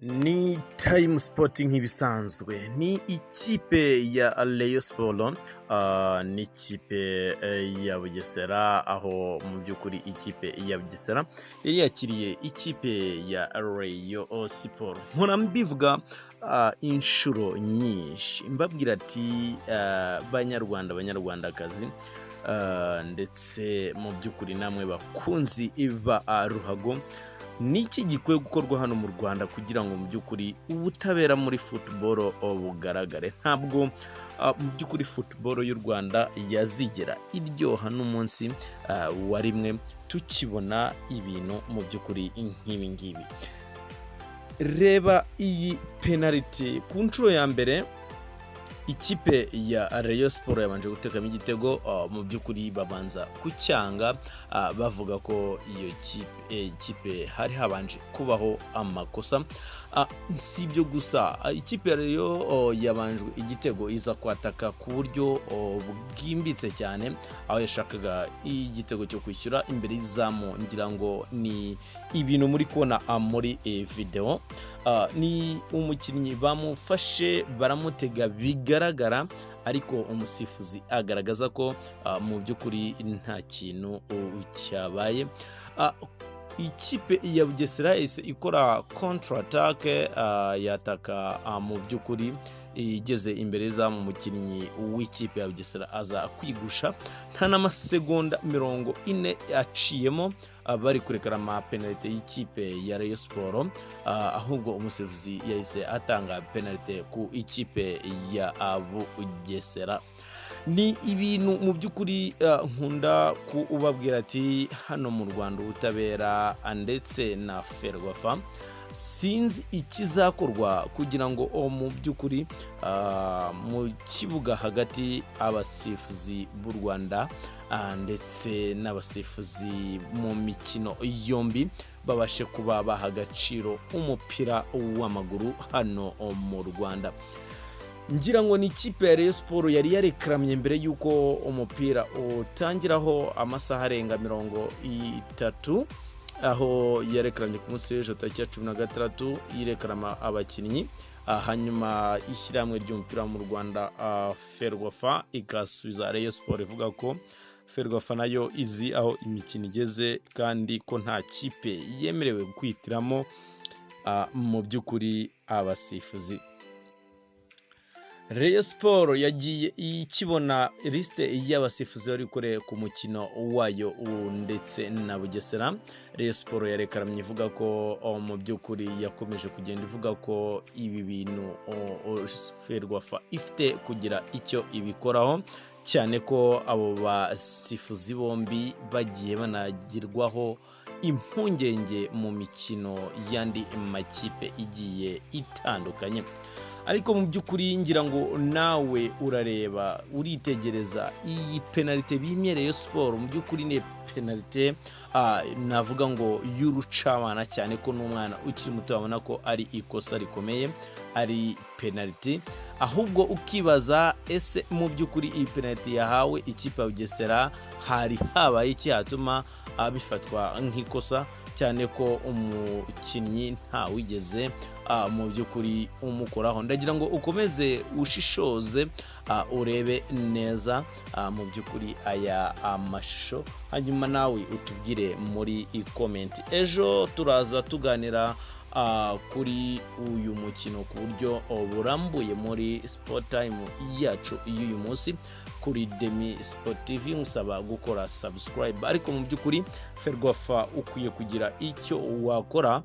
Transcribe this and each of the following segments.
Ni Time Sport nk'ibisanzwe, ni ikipe ya Rayon Sport, ni ikipe ya Bugesera, aho mu by'ukuri ikipe ya Bugesera yari yakiriye ikipe ya Rayon Sport. Mpora mbivuga inshuro nyinshi mbabwira ati banyarwandakazi, ndetse mu by'ukuri namwe bakunzi ba ruhago, niki gikwiye gukorwa hano mu Rwanda kugira ngo mu by'ukuri ubutabera muri football bugaragare. Ntabwo mu by'ukuri football y'u Rwanda yazigera iryoha n'umunsi wa rimwe tukibona ibintu mu by'ukuri nk'ibi ngibi. Reba iyi penalty ku nshuro ya mbere, ikipe ya Rayon Sport yabanje gutekamo igitego, mu by'ukuri babanza kucyanga, bavuga ko iyo kipe hari habanje kubaho amakosa. Si ibyo gusa, ikipe ya Rayon yabanjwe igitego iza kwataka ku buryo bwimbitse cyane, aho yashakaga igitego cyo kwishyura imbere y'izamu. Ngira ngo ni ibintu muri kubona muri video. Ni umukinnyi bamufashe baramutega bigaragara, ariko umusifuzi agaragaza ko mu by'ukuri nta kintu cyabaye. Ikipe ya Bugesera ikora counter attack, yataka mu by'ukuri igeze imbere za mu mukinnyi w'ikipe ya Bugesera aza kwigusha, nta n'amasegonda 40 aciyemo bari kurekera ama penalty y'ikipe ya Rayon Sport, ahubwo umusifuzi yahise atanga penalty ku ikipe ya Bugesera. Ni ibintu mu by'ukuri nkunda kubabwira ati hano mu Rwanda ubutabera ndetse na Ferwafa sinzi ikizakorwa kugira ngo mu by'ukuri mu kibuga hagati abasifuzi b'u Rwanda ndetse n'abasifuzi mu mikino yombi babashe kuba baha agaciro umupira w'amaguru hano mu Rwanda. Ngira ngo ni ikipe ya Rayon Sport yari yarekramye mbere yuko umupira utangiraho amasaha arenga 30, aho yarekramye ku munsi w'ejo tariki ya 16 yirekrama abakinnyi, hanyuma ishyirahamwe ry'umupira mu Rwanda Ferwafa igasubiza Rayon Sport ivuga ko Ferwafa nayo izi aho imikino igeze kandi ko nta kipe yemerewe kwitiramo mu by'ukuri abasifuzi. Rayon Sport yagiye ikibona liste y'abasifuzi bari kure ku mukino wayo ndetse na Bugesera. Rayon Sport yarekramye ivuga ko mu by'ukuri yakomeje kugenda ivuga ko ibi bintu Ferwafa ifite kugira icyo ibikoraho, cyane ko abo basifuzi bombi bagiye banagirwaho impungenge mu mikino yandi makipe igiye itandukanye. Ariko mu by'ukuri ngira ngo nawe urareba uritegereza iyi penalty bimye Rayon Sport, mu by'ukuri ni penalty navuga ngo y'urucabana, cyane ko n'umwana ukiri muto abona ko ari ikosa rikomeye, ari penalty. Ahubwo ukibaza ese mu by'ukuri iyi penalty yahawe ikipe ya Bugesera hari habaye iki hatuma bifatwa nk'ikosa, cyane ko umukinnyi nta wigeze mu by'ukuri umukoraho. Ndagira ngo ukomeze ushishoze, urebe neza mu by'ukuri aya amashusho, hanyuma nawe utubwire muri comment. Ejo turaza tuganira kuri uyu mukino ku buryo burambuye muri Sport Time yacu y'uyu munsi kuri Demi Sport TV. Musaba gukora subscribe, ariko mu by'ukuri Ferwafa ukwiye kugira icyo wakora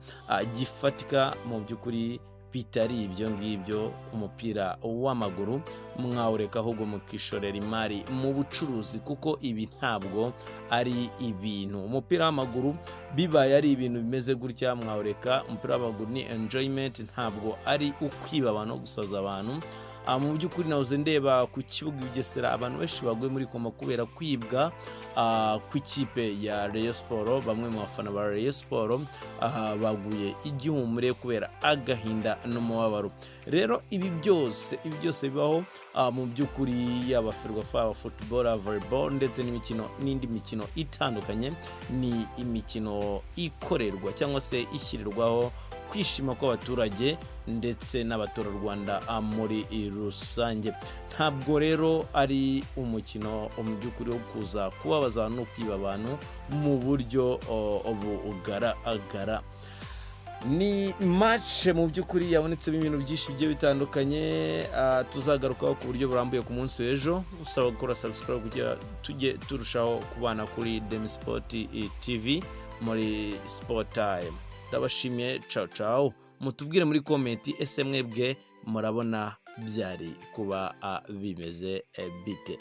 gifatika mu by'ukuri bitari ibyo ngibyo. Umupira w'amaguru mwawureka ahubwo mukishorera imari mu bucuruzi, kuko ibi ntabwo ari ibintu. Umupira w'amaguru bibaye ari ibintu bimeze gutya mwawureka. Umupira w'amaguru ni enjoyment, ntabwo ari ukwiba abantu, gusaza abantu. Mu by'ukuri nahoze ndeba ku kibuga Bugesera abantu benshi baguye muri koma kubera kwibwa ku ikipe ya Rayon Sport. Bamwe mu bafana ba Rayon Sport baguye igihumure kubera agahinda n'umubabaro. Rero ibi byose bibaho mu by'ukuri, yaba Ferwafa, football, volleyball ndetse n'indi mikino itandukanye. Ni imikino ikorerwa cyangwa se ishyirirwaho kwishima kw'abaturage ndetse n'abaturarwanda muri rusange. Ntabwo rero ari umukino mu by'ukuri wo kuza kubabaza no kwiba abantu mu buryo bugaragara. Ni match mu by'ukuri yabonetsemo ibintu byinshi bigiye bitandukanye, tuzagarukaho ku buryo burambuye ku munsi w'ejo. Usaba gukora subscribe kugira tujye turushaho kubana kuri Demi Sport TV muri Sport Time. Ndabashimiye, ciao ciao. Mutubwire muri comment ese mwebwe murabona byari kuba bimeze bite.